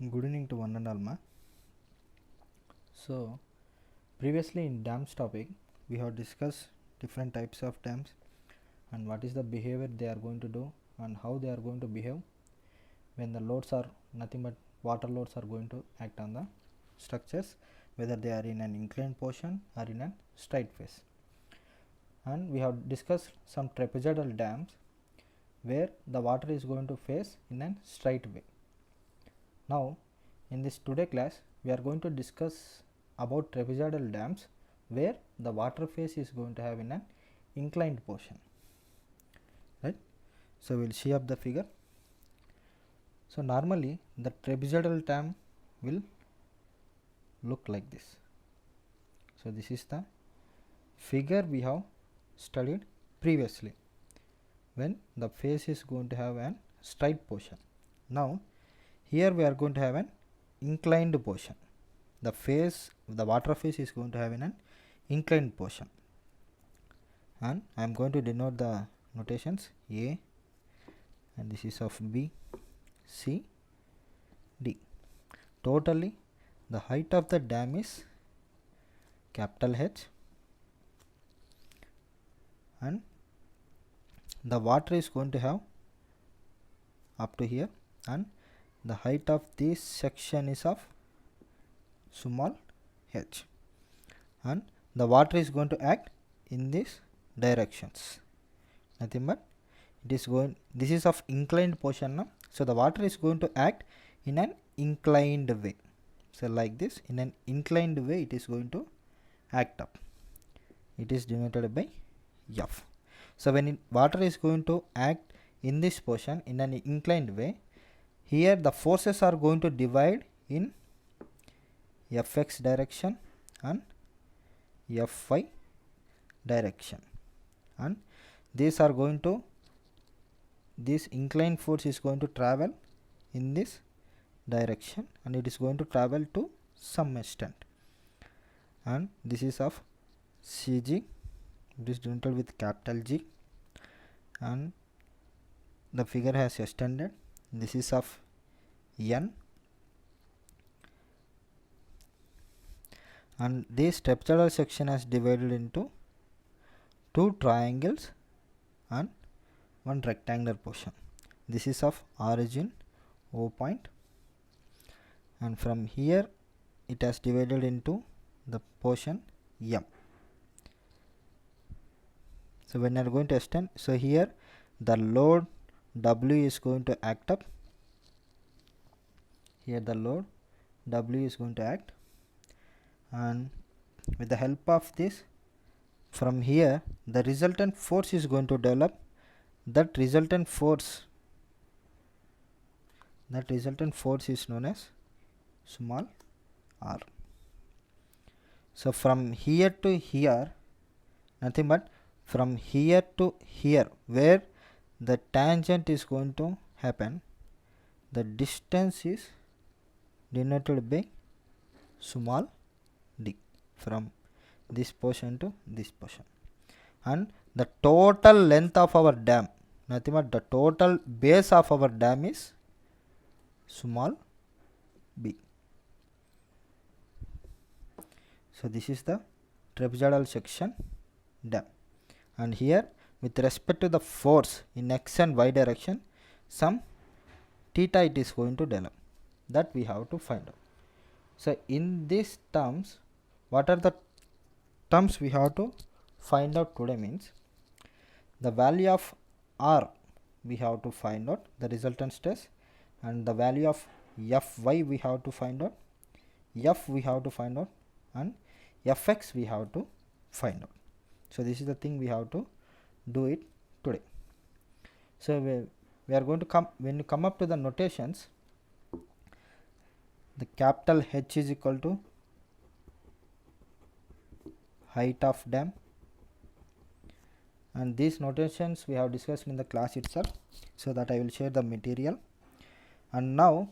Good evening to one and all, ma. So, previously in dams topic, we have discussed different types of dams and what is the behavior they are going to do and how they are going to behave when the loads are nothing but water loads are going to act on the structures, whether they are in an inclined portion or in a straight face. And we have discussed some trapezoidal dams where the water is going to face in a straight way. Now, in this today class, we are going to discuss about trapezoidal dams where the water face is going to have in an inclined portion, right. So, we will see up the figure. So, normally the trapezoidal dam will look like this. So, this is the figure we have studied previously when the face is going to have an straight portion. Now, here we are going to have an inclined portion. The water face is going to have an inclined portion, and I am going to denote the notations A, and this is of B, C, D. Totally the height of the dam is capital H, and the water is going to have up to here, and the height of this section is of small h, and the water is going to act in these directions, nothing but it is going, this is of inclined portion now. So, the water is going to act in an inclined way. So, like this, in an inclined way it is going to act up, it is denoted by F. So, when water is going to act in this portion in an inclined way, here the forces are going to divide in Fx direction and Fy direction, and these are going to, this inclined force is going to travel in this direction and it is going to travel to some extent, and this is of Cg, it is denoted with capital G, and the figure has extended, this is of N, and this trapezoidal section has divided into two triangles and one rectangular portion. This is of origin O point, and from here it has divided into the portion M. So, when you are going to extend, so here the load W is going to act up, here the load W is going to act, and with the help of this, from here the resultant force is going to develop. That resultant force is known as small r. So, from here to here, nothing but from here to here where the tangent is going to happen, the distance is denoted by small d, from this portion to this portion, and the total length of our dam, nothing but the total base of our dam is small b. So, this is the trapezoidal section dam, and here with respect to the force in x and y direction, some theta it is going to develop, that we have to find out. So, in these terms, what are the terms we have to find out today means, the value of r we have to find out, the resultant stress, and the value of Fy we have to find out, F we have to find out, and Fx we have to find out. So, this is the thing we have to do it today. So, we are going to come, when you come up to the notations, the capital H is equal to height of dam, and these notations we have discussed in the class itself, so that I will share the material. And now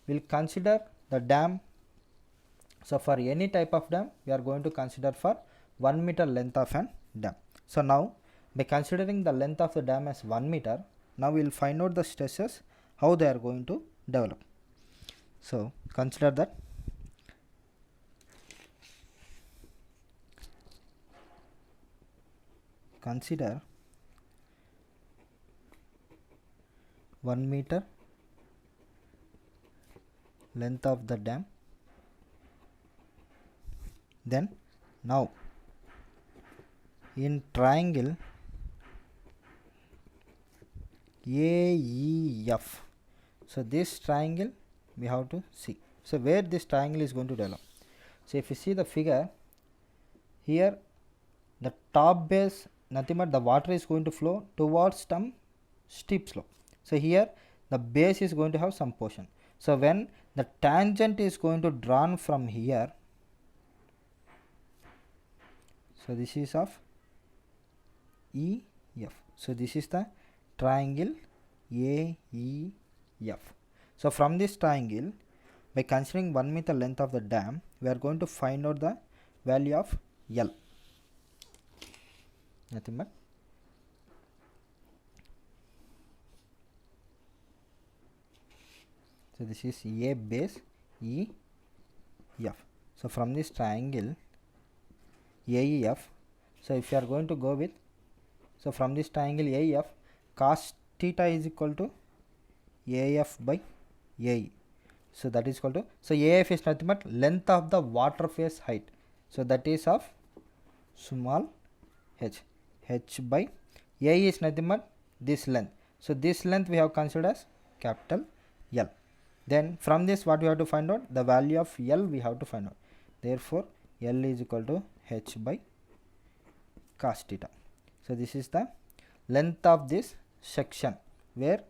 we will consider the dam. So, for any type of dam we are going to consider for 1 meter length of an dam. So, now by considering the length of the dam as 1 meter, now we will find out the stresses, how they are going to develop. So consider that consider 1 meter length of the dam. Then now in triangle AEF, so this triangle we have to see. So where this triangle is going to develop. So if you see the figure here, the top base, nothing but the water is going to flow towards some steep slope. So here the base is going to have some portion. So when the tangent is going to drawn from here, so this is of EF. So this is the triangle AEF. So from this triangle, by considering 1 meter length of the dam, we are going to find out the value of L. Nothing but so this is A base EF. So from this triangle AEF, so if you are going to go with, so from this triangle AEF, cos theta is equal to AF by AE. So that is equal to, so AF is nothing but length of the water phase height. So that is of small h. H by AE is nothing but this length. So this length we have considered as capital L. Then from this what we have to find out? The value of L we have to find out. Therefore L is equal to H by cos theta. So this is the length of this section where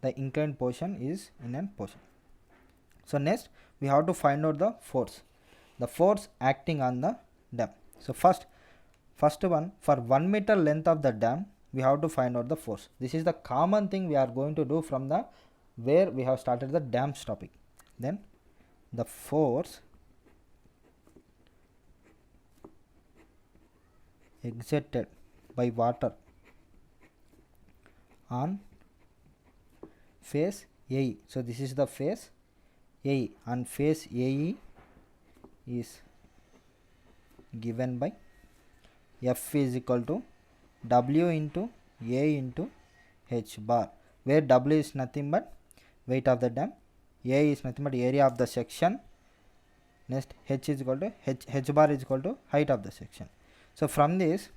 the inclined portion is in an portion. So next we have to find out the force acting on the dam. So first one, for 1 meter length of the dam we have to find out the force. This is the common thing we are going to do from the where we have started the dams topic. Then the force exerted by water on phase AE. So this is the phase AE, and phase AE is given by F is equal to W into A into H bar, where W is nothing but weight of the dam, A is nothing but area of the section, next H is equal to H bar is equal to height of the section. So from this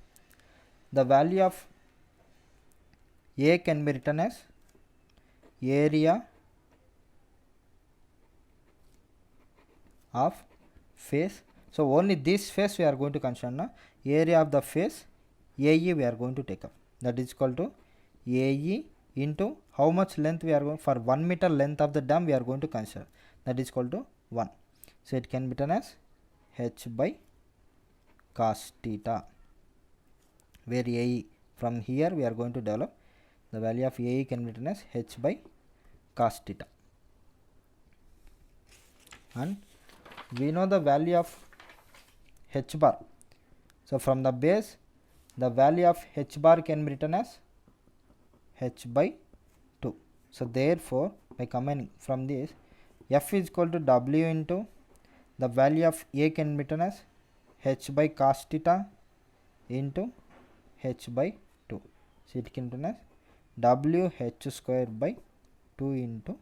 the value of A can be written as area of phase. So only this phase we are going to consider now. Area of the phase AE we are going to take up, that is equal to AE into how much length we are going, for 1 meter length of the dam we are going to consider, that is equal to 1. So it can be written as H by cos theta, where AE, from here we are going to develop the value of AE can be written as H by cos theta. And we know the value of H bar. So from the base the value of H bar can be written as H by 2. So therefore by combining from this, F is equal to W into the value of A can be written as H by cos theta into H by 2. So it can be written as W H square by 2 into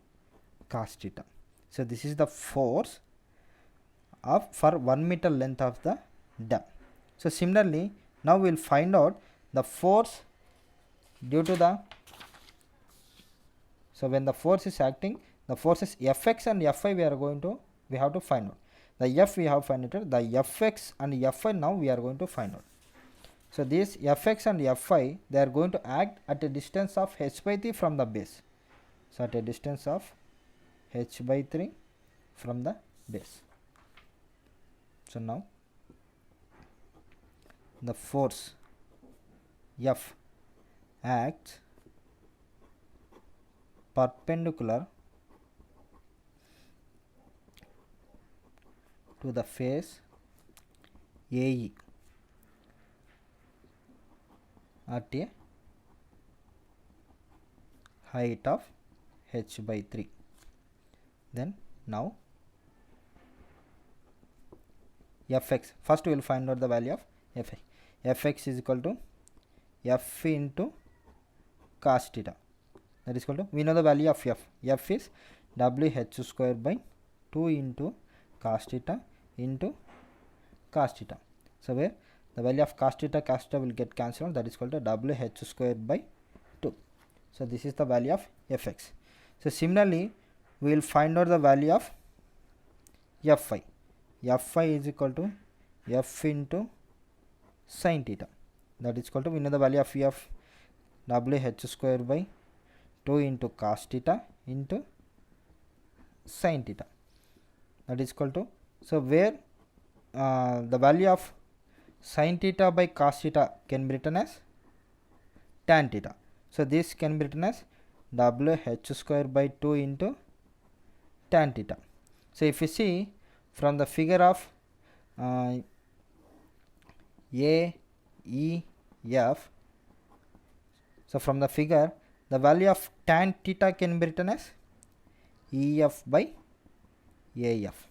cos theta. So this is the force of for 1 meter length of the dam. So similarly now we will find out the force due to the, so when the force is acting, the forces Fx and Fy we have to find out. The F we have found out, the Fx and Fy now we are going to find out. So these Fx and Fy, they are going to act at a distance of h by 3 from the base. So at a distance of h by 3 from the base. So now the force F acts perpendicular to the face AE at a height of h by 3. Then now fx. First we will find out the value of fx. Fx is equal to f into cos theta. That is equal to, we know the value of f. F is wh square by 2 into cos theta into cos theta. So where the value of cos theta will get cancelled, that is equal to wh square by 2. So this is the value of fx. So similarly we will find out the value of fy. Fy is equal to f into sin theta. That is equal to, we know the value of f, wh square by 2 into cos theta into sin theta. That is equal to, so where the value of sin theta by cos theta can be written as tan theta. So this can be written as wh square by 2 into tan theta. So if you see from the figure of A, E, F, so from the figure the value of tan theta can be written as EF by AF.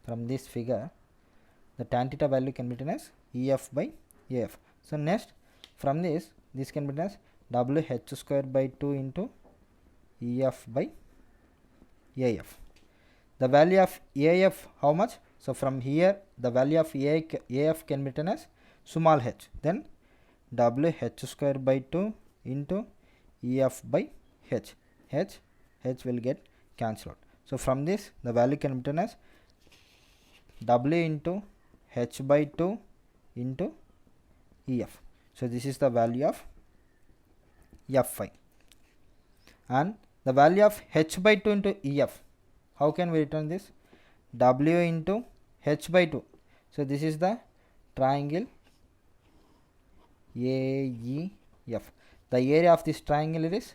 From this figure the tan theta value can be written as EF by AF. So next from this can be written as wh square by 2 into EF by AF. The value of AF how much? So from here the value of AF can be written as small h, then wh square by 2 into EF by h. H will get cancelled. So from this the value can be written as W into h by 2 into EF. So this is the value of Fy. And the value of h by 2 into EF, how can we return this? W into h by 2. So this is the triangle AEF. The area of this triangle is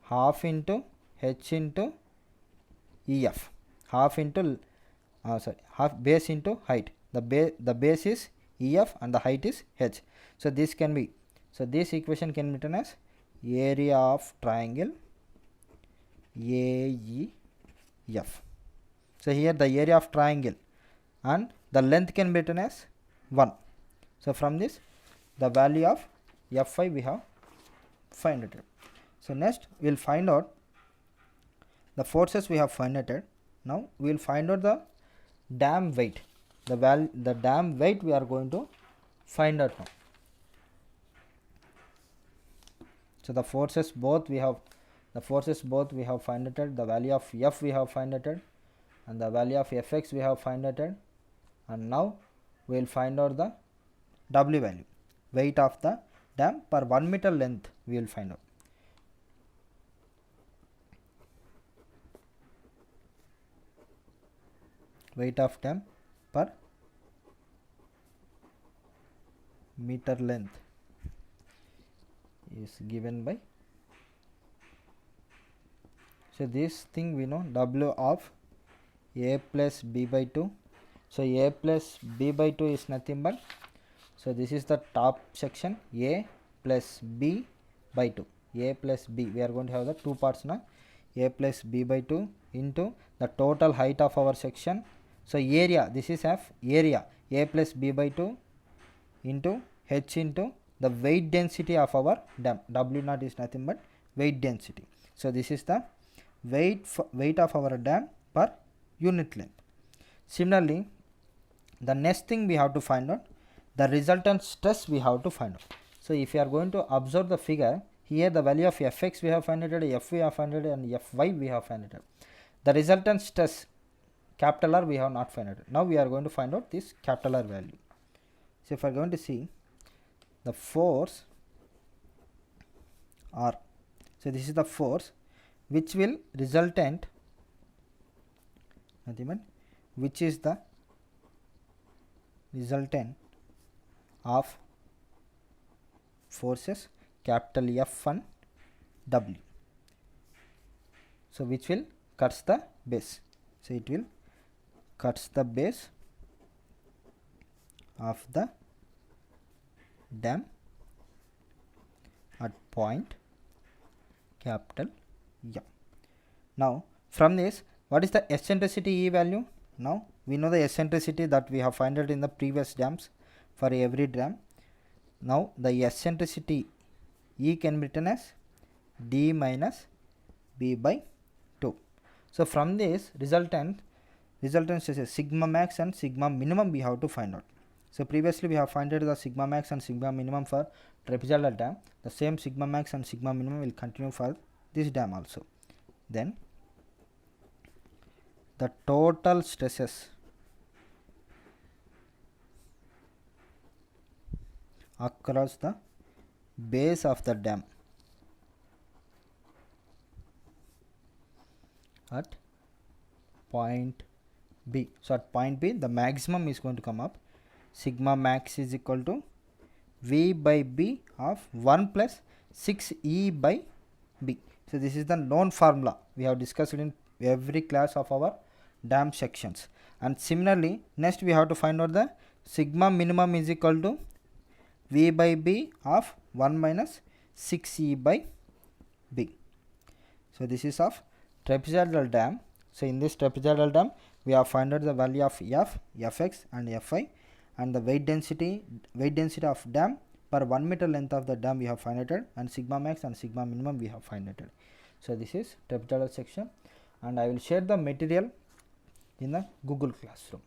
half into h into EF. Half into half base into height. The base is EF and the height is h. So this can be, so this equation can be written as area of triangle AEF. So here the area of triangle and the length can be written as 1. So from this the value of Fy we have find out. So next we will find out the forces we have find out. Now we will find out the dam weight. The dam weight we are going to find out now. So the forces both we have find out. The value of F we have find out and the value of Fx we have find out, and now we will find out the W value, weight of the dam per 1 meter length we will find out. Weight of dam per meter length is given by, so this thing we know, W of A plus B by 2. So A plus B by 2 is nothing but, so this is the top section, A plus B by 2. A plus B, we are going to have the two parts now. A plus B by 2 into the total height of our section. So area, this is F, area A plus B by 2 into H into the weight density of our dam. W naught is nothing but weight density. So this is the weight of our dam per unit length. Similarly, the next thing we have to find out, the resultant stress we have to find out. So if you are going to observe the figure, here the value of Fx we have found out, F we have found out, and Fy we have found out. The resultant stress capital R we have not found out. Now we are going to find out this capital R value. So if I are going to see the force R, so this is the force which will resultant, which is the resultant of forces capital F and W. So which will cuts the base. So it will cuts the base of the dam at point capital M. Now from this, what is the eccentricity E value? Now we know the eccentricity that we have found it in the previous dams for every dam. Now the eccentricity E can be written as d minus b by 2. So from this resultant is a sigma max and sigma minimum we have to find out. So previously we have found out the sigma max and sigma minimum for trapezoidal dam. The same sigma max and sigma minimum will continue for this dam also. Then the total stresses across the base of the dam at point B. So at point B the maximum is going to come up. Sigma max is equal to V by B of 1 plus 6E by B. So this is the known formula we have discussed in every class of our dam sections. And similarly next we have to find out the sigma minimum is equal to V by B of 1 minus 6E by B. So this is of trapezoidal dam. So in this trapezoidal dam we have found out the value of F, Fx and Fi, and the weight density of dam per 1 meter length of the dam we have found out, and sigma max and sigma minimum we have found out. So this is trapezoidal section, and I will share the material in the Google Classroom.